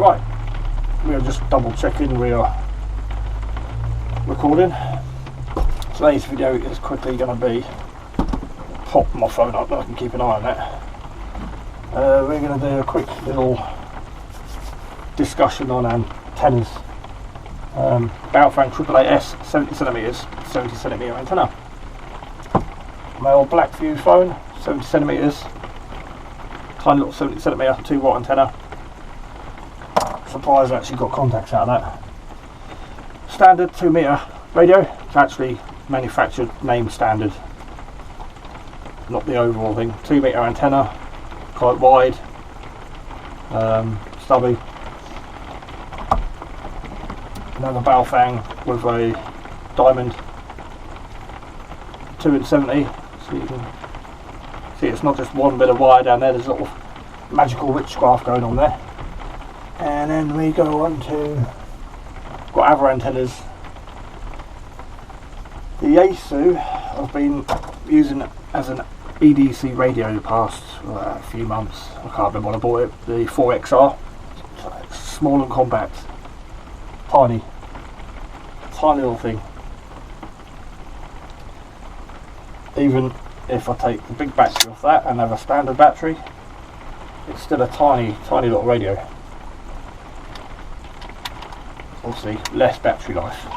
Right, we are just double checking we are recording. Today's video is quickly going to be, pop my phone up so I can keep an eye on that. We're going to do a quick little discussion on antennas. BAOFENG BF-888s 70cm, 70cm antenna. My old Blackview phone, 70cm, tiny little 70cm 2-watt antenna. Surprised I actually got contacts out of that. Standard 2-meter radio. It's actually manufactured name standard, not the overall thing. 2-meter antenna, quite wide, stubby. Another BAOFENG with a diamond 2-70. So you can see it's not just one bit of wire down there. There's a little magical witchcraft going on there. And then we go on to, got other antennas. The yaesu I've been using as an EDC radio the past few months. I can't remember when I bought it. The 4XR, small and compact, tiny little thing. Even if I take the big battery off that and have a standard battery, it's still a tiny little radio. Obviously less battery life.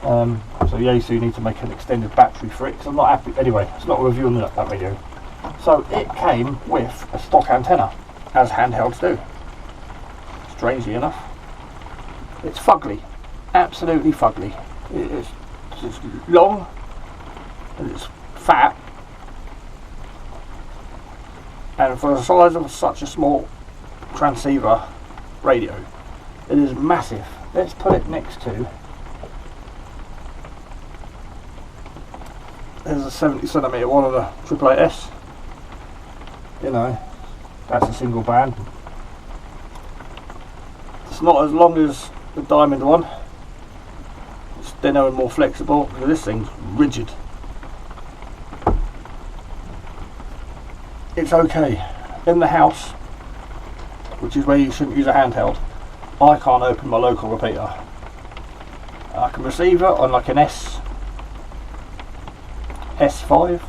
So yaesu need to make an extended battery for it because I'm not happy. Anyway, it's not a review on that radio. So it came with a stock antenna, as handhelds do. Strangely enough, it's fugly, absolutely fugly. It's long and it's fat, and for the size of such a small transceiver radio, it is massive. Let's put it next to, there's a 70cm one of the 888s. You know, that's a single band. It's not as long as the diamond one. It's thinner and more flexible. This thing's rigid. It's okay. In the house, which is where you shouldn't use a handheld, I can't open my local repeater. I can receive it on like an S5.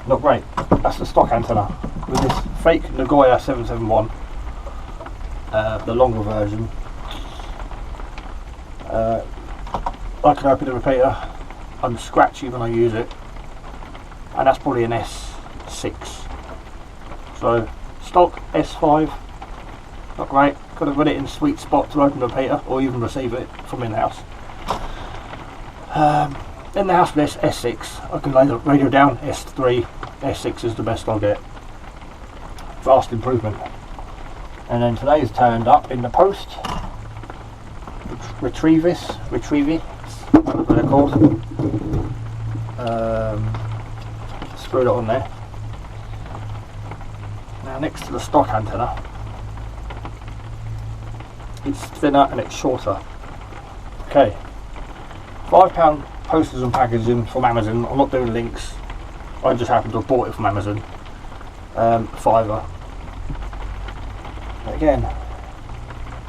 Not great. That's the stock antenna. With this fake Nagoya 771, the longer version, I can open the repeater. I'm scratchy when I use it, and that's probably an S6. So stock S5, not great. Could have got it in sweet spot to open the repeater or even receive it from in the house. In the house with this S6, I can lay the radio down. S3, S6 is the best I'll get. Vast improvement. And then today's turned up in the post. Retevis, whatever they're called. Screwed it on there. Now next to the stock antenna, it's thinner and it's shorter. Okay, £5 postage and packaging from Amazon. I'm not doing links, I just happened to have bought it from Amazon. £5. Again,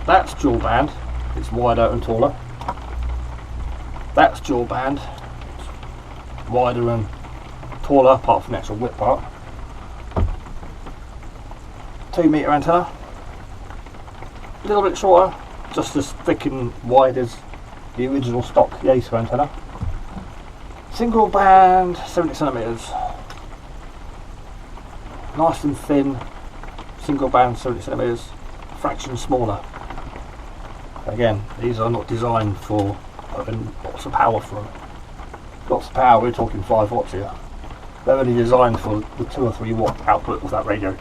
that's dual band, it's wider and taller. That's dual band, it's wider and taller apart from the actual width part. 2-meter antenna, a little bit shorter, just as thick and wide as the original stock yaesu antenna. Single band, 70cm, nice and thin. Single band, 70cm, fraction smaller. Again, these are not designed for putting lots of power through. Lots of power, we're talking 5 watts here. They're only designed for the 2 or 3 watt output of that radio.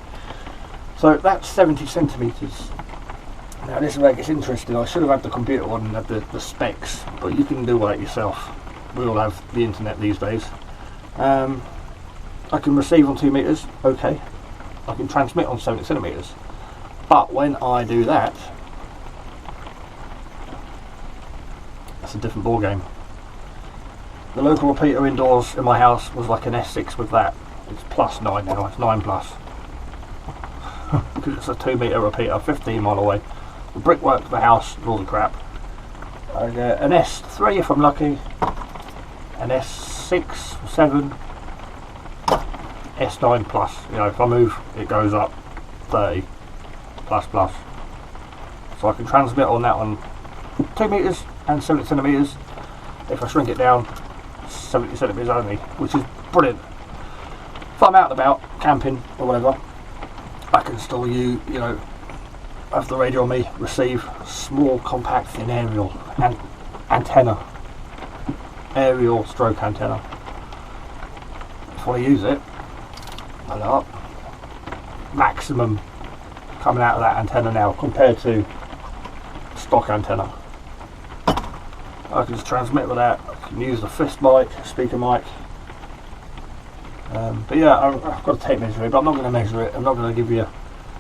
So that's 70cm. Now this is where it gets interesting. I should have had the computer on and had the specs, but you can do all that yourself. We all have the internet these days. I can receive on 2 meters, okay. I can transmit on 70cm. But when I do that, that's a different ball game. The local repeater indoors in my house was like an S6 with that. it's plus 9 now, it's 9 plus. Because it's a 2 metre repeater, 15 mile away. The brickwork to the house and all the crap. I get an S3 if I'm lucky, an S6 or 7, S9 plus. You know, if I move it goes up 30 plus plus. So I can transmit on that one 2 metres and 70 centimetres. If I shrink it down, 70 centimetres only, which is brilliant. If I'm out and about camping or whatever, I can still have the radio on me, receive small, compact, thin aerial antenna, aerial stroke antenna. If I use it, pull it up, maximum coming out of that antenna now compared to stock antenna. I can just transmit with that. I can use the fist mic, speaker mic. But yeah, I've got a tape measure, but I'm not going to measure it. I'm not going to give you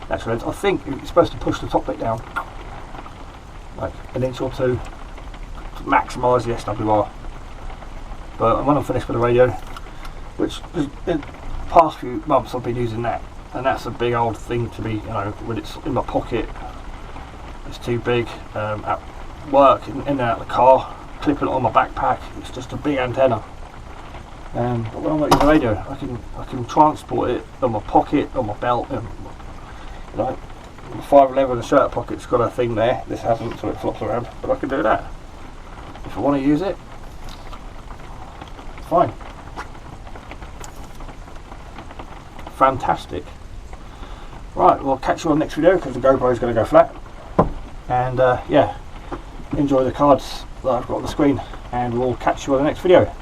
actual length. I think you're supposed to push the top bit down like an inch or two to maximise the SWR. But when I'm finished with the radio, which in the past few months I've been using that, and that's a big old thing to be, when it's in my pocket, it's too big. At work, in and out of the car, clipping it on my backpack, it's just a big antenna. But when I'm using the radio, I can transport it on my pocket, on my belt. The 511 shirt pocket's got a thing there. This hasn't, so it flops around. But I can do that if I want to use it. Fine. Fantastic. Right, we'll catch you on the next video because the GoPro is going to go flat. And yeah, enjoy the cards that I've got on the screen, and we'll catch you on the next video.